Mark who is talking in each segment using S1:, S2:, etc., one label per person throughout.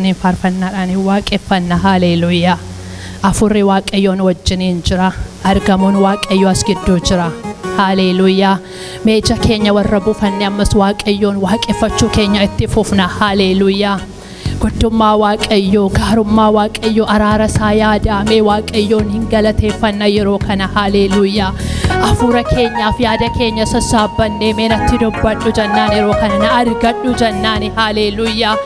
S1: Ni farfannaadhaan waaqeffanna haleluuyaa. Afurri waaqayyoon wajjiniin jira. Argamuun waaqayyoo as gidduu jira. Haleluuyaa. Meeja keenya warra buufanne ammas waaqayyoon waaqeffachuu keenya itti fufna. Haleluuyaa. Guddummaa waaqayyoo, gaarummaa waaqayyoo, araara isaa yaadamee waaqayyoon hin galateeffanna yeroo kana. Haleluuyaa. Afura keenyaaf yaada keenya sassaabannee meenatti dubbadhu jennaan yeroo kana na argadhu jennaan. Haleluuyaa.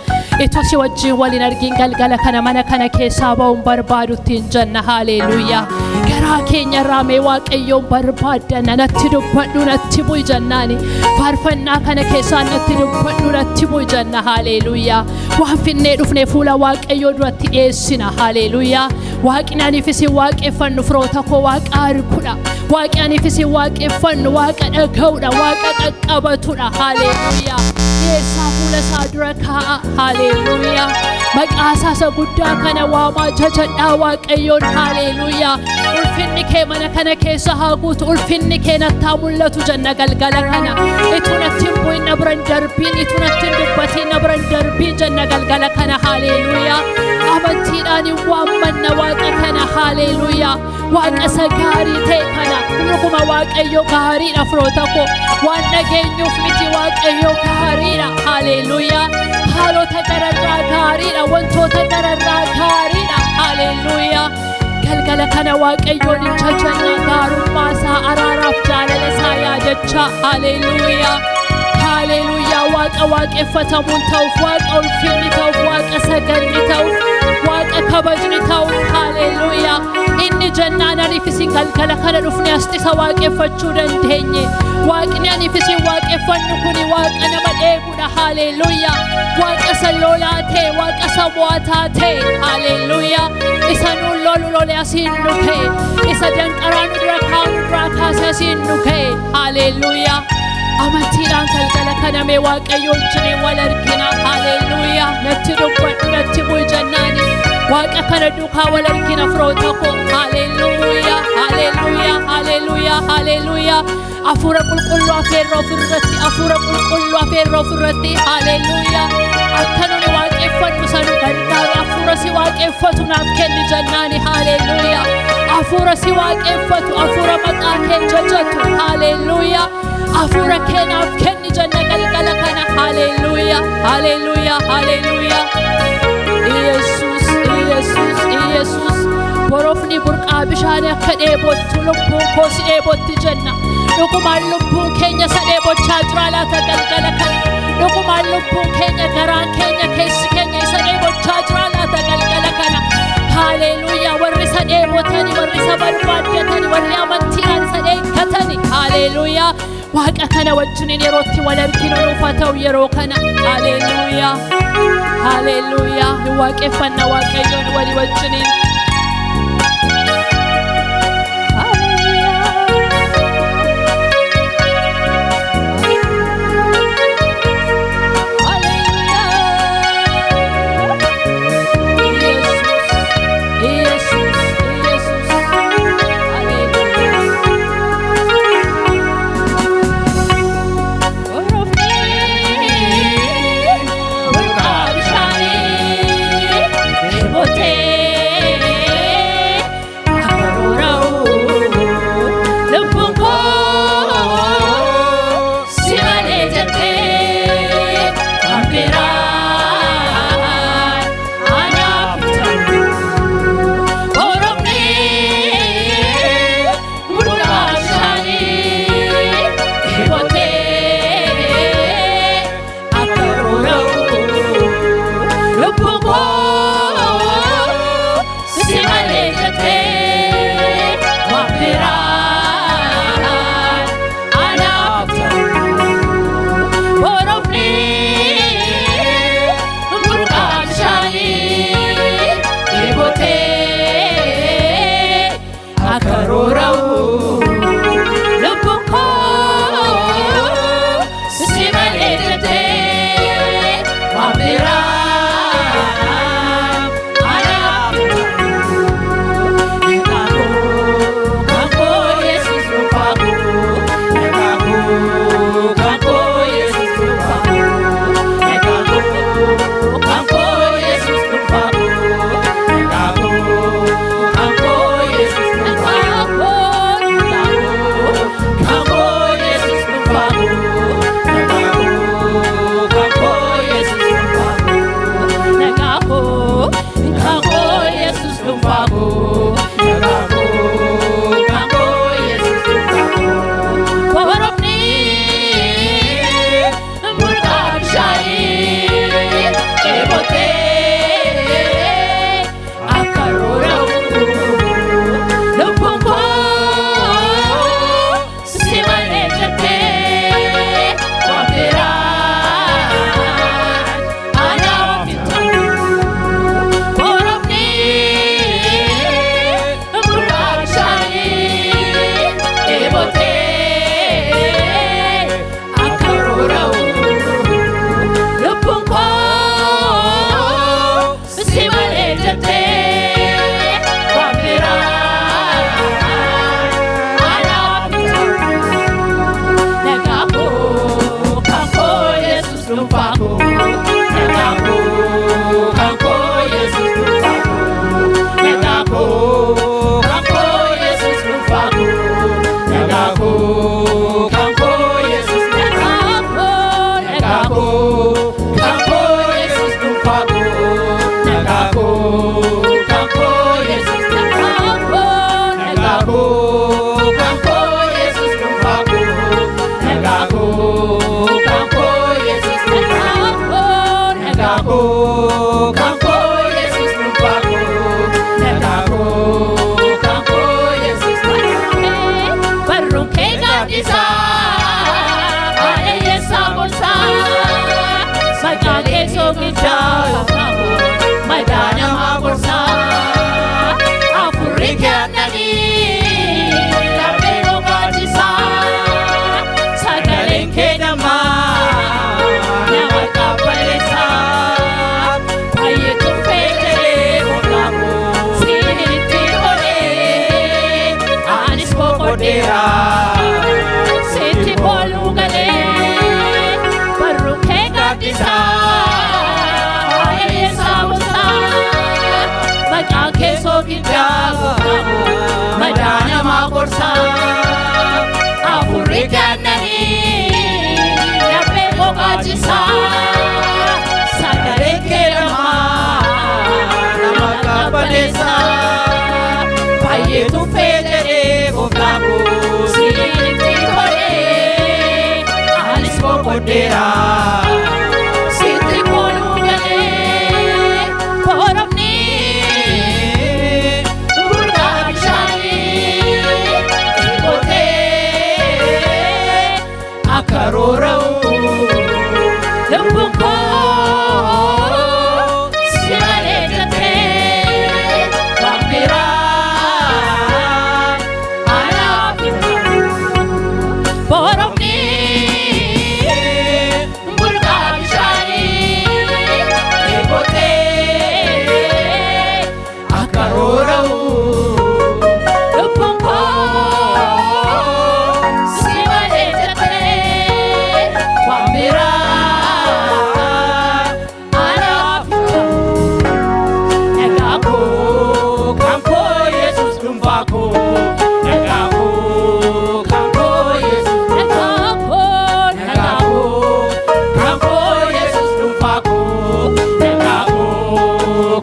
S1: Itu si wajjin waliin argin galgala kana mana kana keessaa ba'uun barbaaduttiin jenna. Haleluuyaa. Garaa keenya irraa mee waaqayyoon barbaaddanna natti dubbadhu natti bu'i jennaani. Faarfannaa kana keessaa natti dubbadhu natti bu'i jenna. Haleluuyaa. Waan finnee dhufnee fuula waaqayyoo duratti dhiyeessina. Haleluuyaa. Waaqni aniifis waaqeffannu firoota koo waaqa arguudha. Waaqni aniifis waaqeffannu waaqa dhaga'uudha. Waaqa qaqqabatuudha. Haleluuyaa. Yeessaa fuula isaa dura kaa'a. Haleluuyaa. Maqaa isaa guddaa kana waamaa jajadhaa waaqayyoon. Haleluuyaa. Ulfinni kee mana kana keessa haa guutu. Ulfinni kee natti haa mul'atu jenna galgala kana. Itu natti hin bu'in na biran darbiin. Itu natti hin dubbatiin na biran darbiin jenna galgala kana. Haleluuyaa. Amantiidhaan hin waammanna waaqa kana. Haleluuyaa. Waaqa isa gaarii ta'e kana. Dhuguma waaqayyo gaariidha firoota koo. Waan dhageenyuuf miti waaqayyo gaariidha. Haleluuyaa. Haalota gararraa gaariidha. Wantoota gararraa gaariidha. Haleluuyaa. Galgala kana waaqayyoon hin jajanna. Gaarummaa isaa, araaraaf jaalala isaa yaadachaa. Haleluuyaa. Haleluuyaa. Waaqa waaqeffatamuun ta'uuf, waaqa ulfinni ta'uuf, waaqa saganni ta'uuf, waaqa kabajni ta'uuf. Haleluuyaa. Inni jennaan aniifis galgala kana dhufne as isa waaqeffachuu dandeenye. Waaqni aniifis waaqeffannu kuni waaqa nama dheebudha. Haleluuyaa. Waaqa isa lolaa ta'e, waaqa isa mo'ataa ta'e. Haleluuyaa. Isa nuun lolu lole asiin nu ka'e. Isa danqaraa nu dura kaa'u duraa kaase asiin nu ka'e. Haleluuyaa. Amantiidhaan galgala kana mee waaqayyoon wajjin wal argina. Haleluuyaa. Natti dubbadhu natti bu'i jennaani. Waaqa kana duukaa wal argina firoota koo. Haleluuyaa. Haleluuyaa. Haleluuyaa. Haleluuyaa. Afuura qulqulluu afeerra ofirratti. Afuura qulqulluu afeerra ofirratti. Haleluuyaa. Akka nuni waaqeffannu sanu gargaaru. Afuura si waaqeffatu naaf kenni jennaani. Haleluuyaa. Afuura si waaqeffatu. Afuura maqaa kee jajatu. Haleluuyaa. Afuura kee naaf kenni jenna galgala kana. Haleluuyaa. Haleluuyaa. Haleluuyaa. Yesus. Yesus. Yesus. Borofni burqaa bishaan akka dheebottu lubbuun koo si dheebotti jenna. Dhugumaan lubbuun keenya isa dheebochaa jira laata galgala kana. Dhugumaan lubbuun keenya garaan keenya keessi keenya isa dheebochaa jira laata galgala kana. Haleluuyaa. Warri isa dheebotani, warri isa barbaaddatani, warri amantiidhaan isa eeggatani. Haleluuyaa. Waaqa kana wajjiniin yerootti wal arginu nuuf haa ta'u yeroo kana. Haleluuyaa. Haleluuyaa. Nu waaqeffanna waaqayyoon walii wajjiniin.
S2: Hey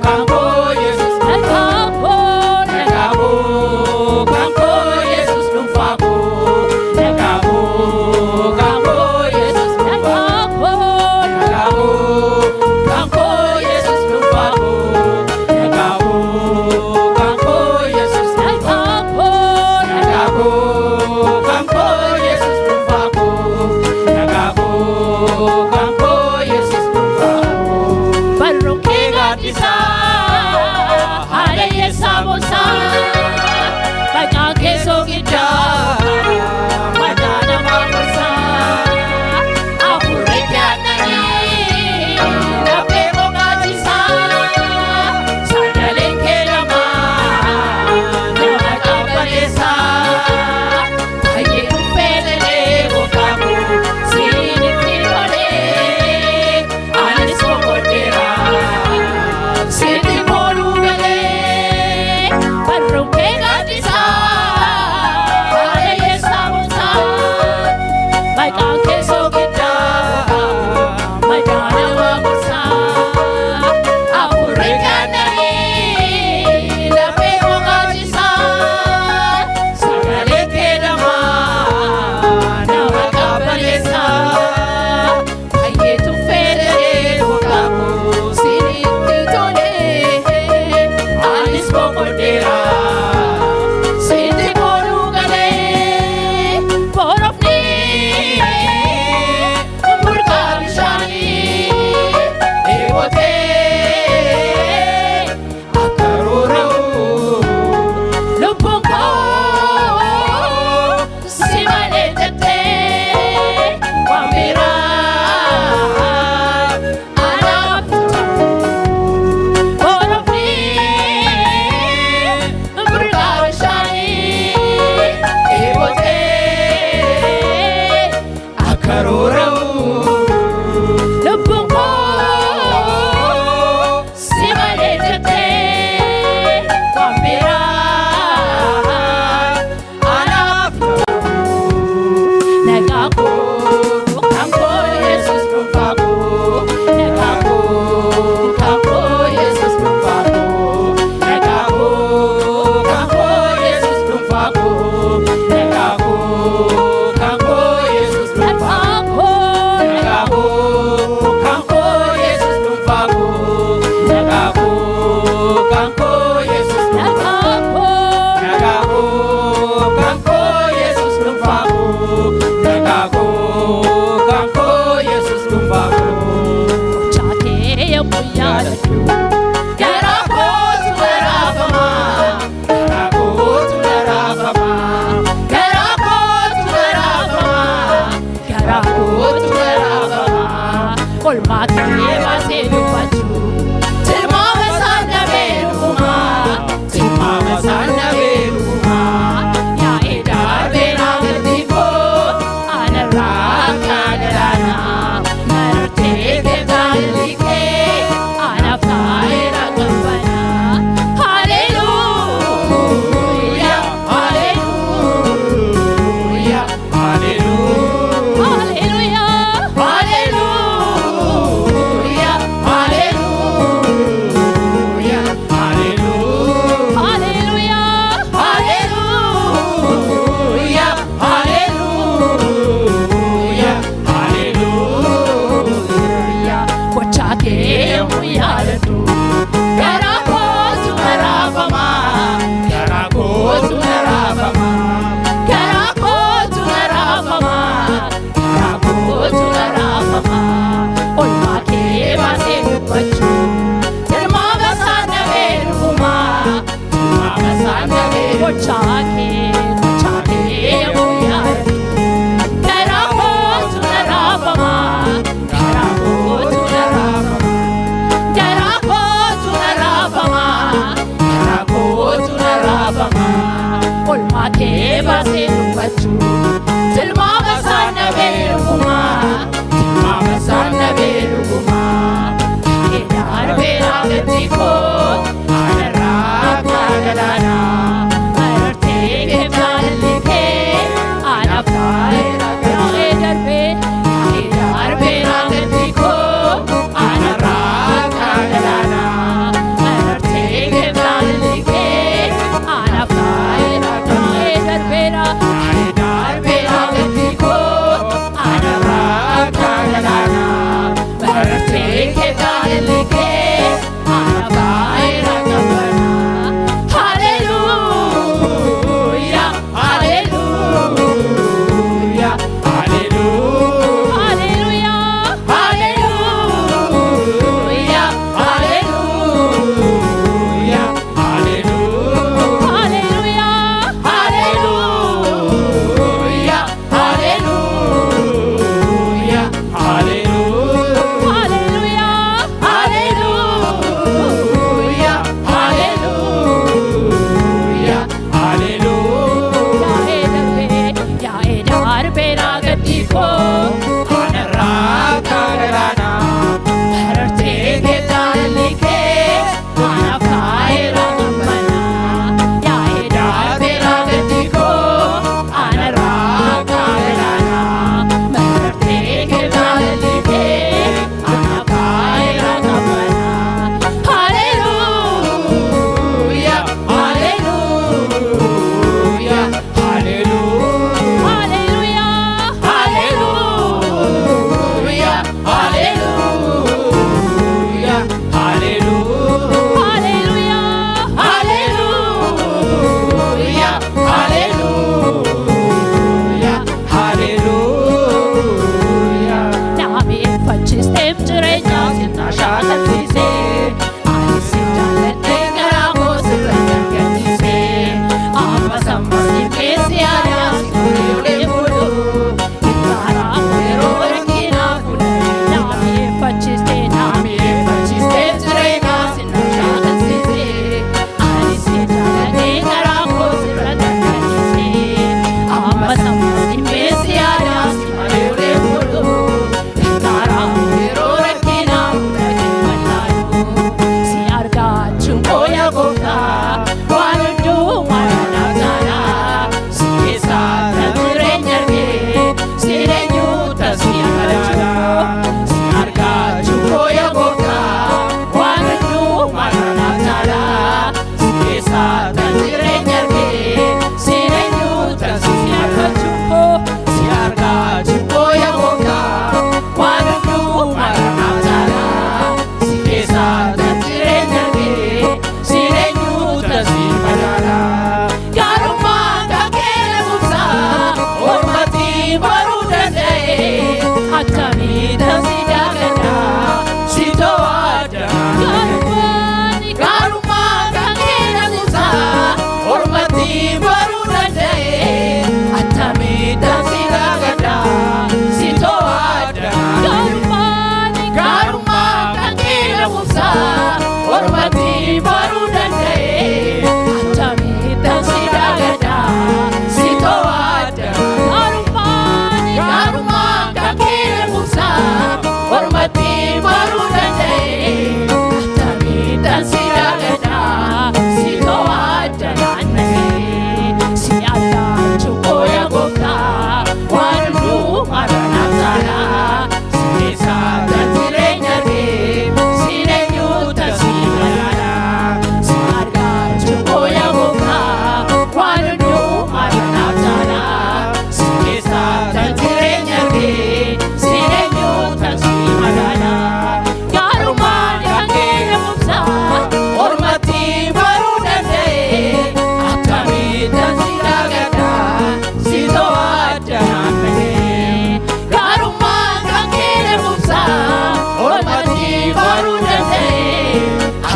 S2: kanko Yesus
S1: Nagabo,
S2: Nagabo kanko Yesus lumfako Nagabo kanko Yesus lumfako Nagabo kanko Yesus lumfako Nagabo kanko Yesus lumfako Nagabo kanko Yesus lumfako Nagabo kanko Yesus lumfako
S1: Barong
S2: Kegatisa
S1: Hale Yesabosa Pagkakeso kita Madana Makosa Afurikan nani Napemo Gatisa
S2: Sandaling kailaman Nakakabalisa
S1: Ayun pelele
S2: Bukako Sinipin pa rin Alis mo kordera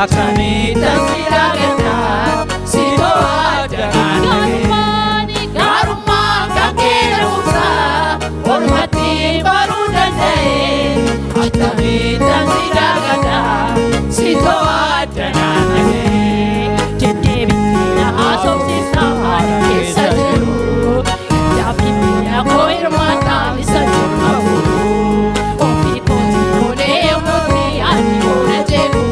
S2: akkamitti si dhageetta si to'addanaan gaarummaan kan keerumsa ormatti baruu danda'e akkamitti si dhageetta si to'addanaan deddeebitti na haasofsiisa haala keessa jiru yaabbiin koo hirmaataa isa jiru ofii kooti olee mutti ani oole jeeku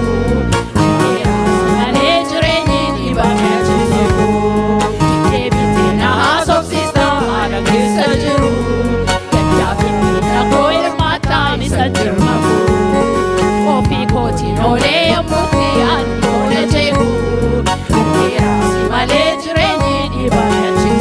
S2: akeeraas malee jireenyi dhibame jiru deddeebitti na haasofsiisa haala keessa jiru yaabbiin koo hirmaataa isa jiru ofii kooti olee mutti ani oole jeeku akeeraas malee jireenyi dhibame jiru.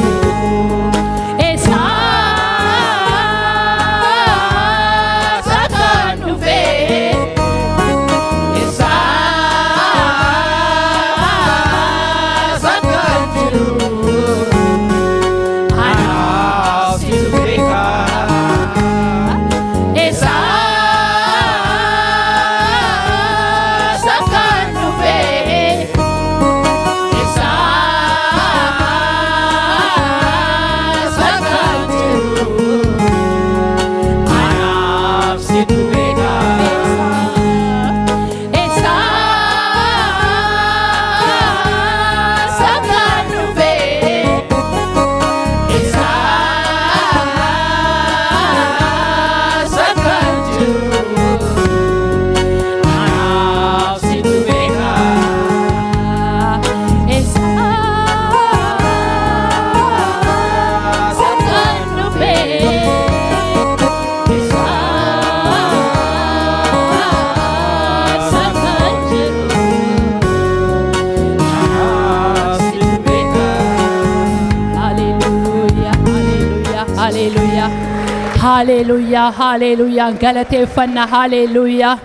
S1: Hallelujah, hallelujah, galateeffanna hallelujah,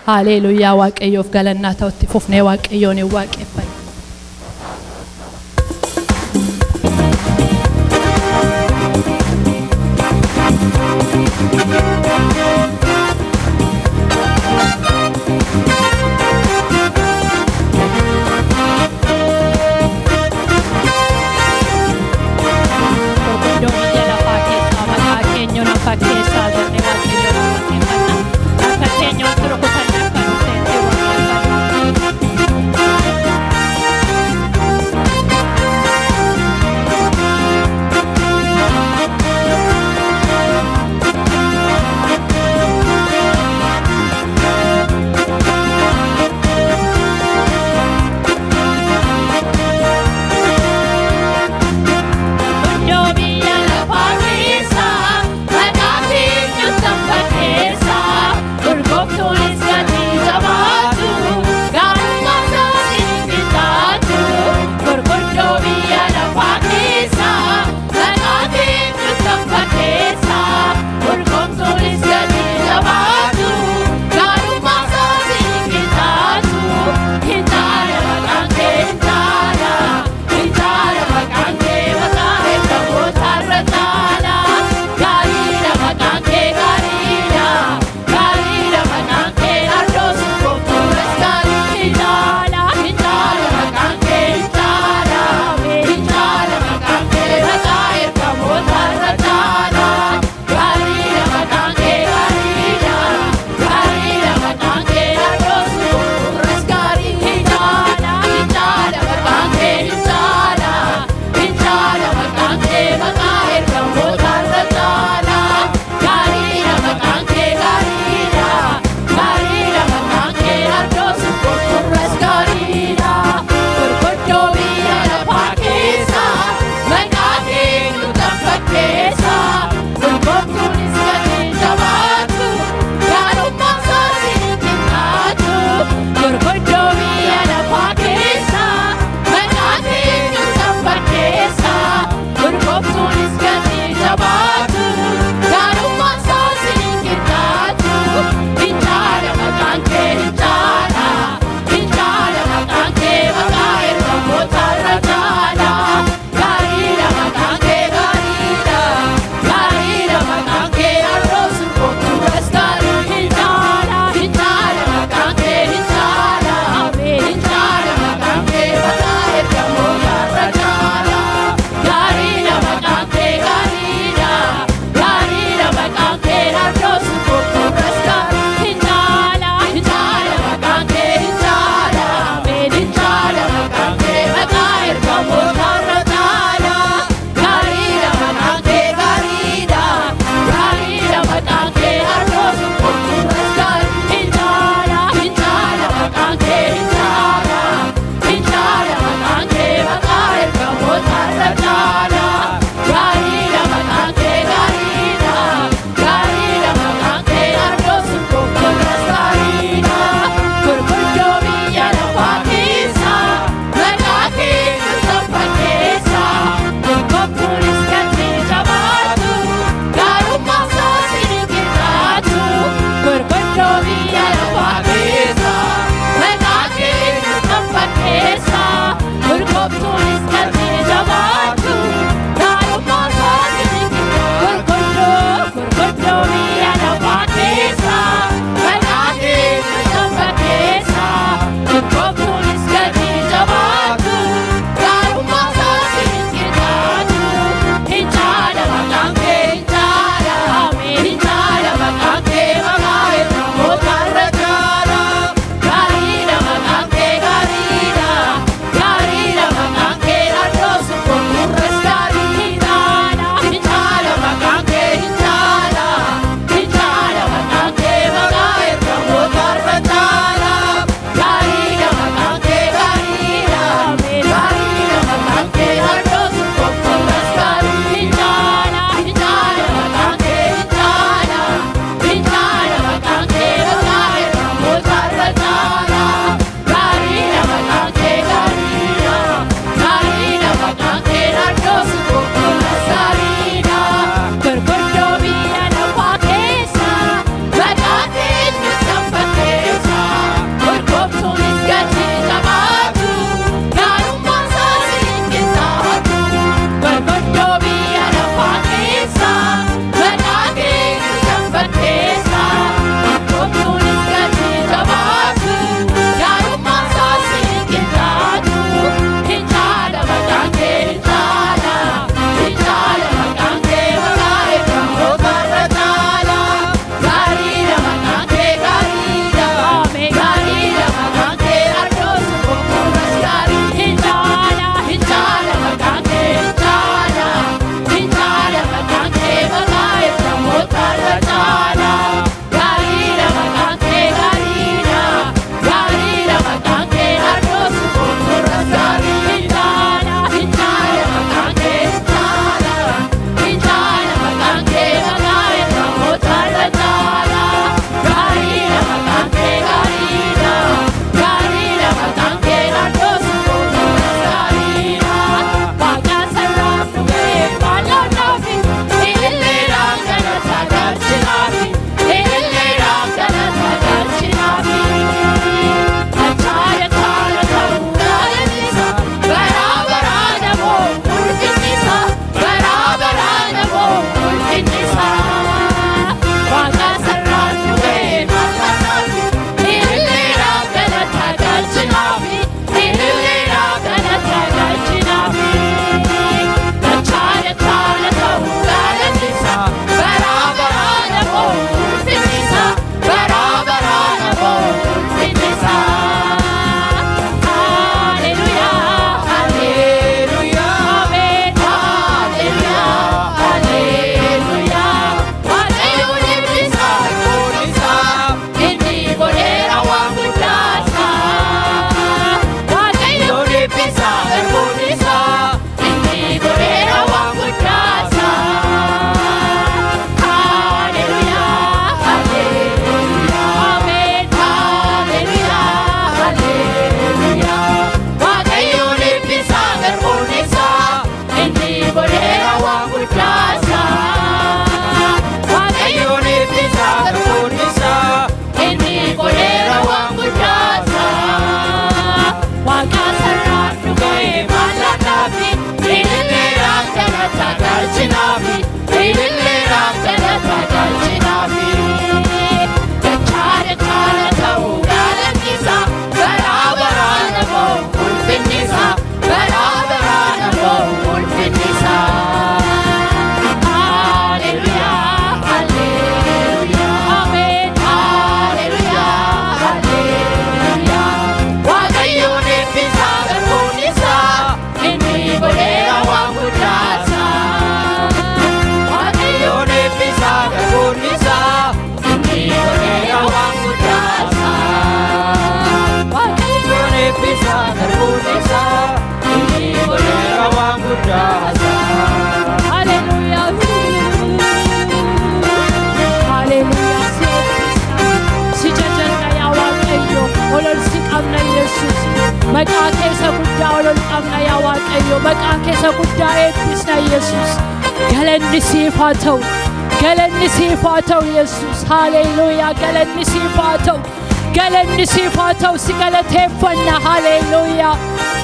S1: hallelujah, waaqayyoof galannaa ta'utti fufnee waaqayyoon hin waaqeffanna. keessa guddaa ol qabna yaa Waaqayyo maqaa keessa guddaa eebbisna Yesuus galanni siif haa ta'u galanni siif haa ta'u Yesuus haleluuyaa galanni siif haa ta'u galanni siif haa ta'u si galateeffanna haleluuyaa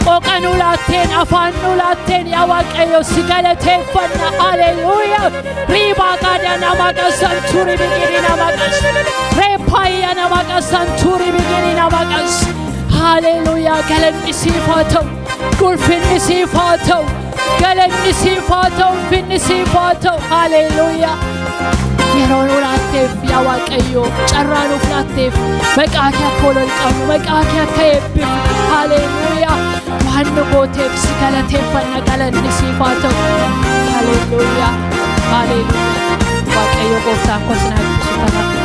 S1: qooqanu laatteen afaannu laatteen yaa Waaqayyo si galateeffanna haleluuyaa riibaa gaadana maqasan turi biqilina maqas reepaayana maqasan turi biqilina maqas haleluuyaa galanni siif haa ta'u ulfinni siif haa ta'u galanni siif haa ta'u ulfinni siif haa ta'u haleluuyaa yeroo nu laatteef yaa Waaqayyo carraa nuuf laatteef maqaa kee akka ol qabnu maqaa kee akka eebbifnu haleluuyaa waan nu gooteef si galateeffanna galanni siif haa ta'u haleluuyaa haleluuyaa Waaqayyo gooftaan koo si na eebbisu.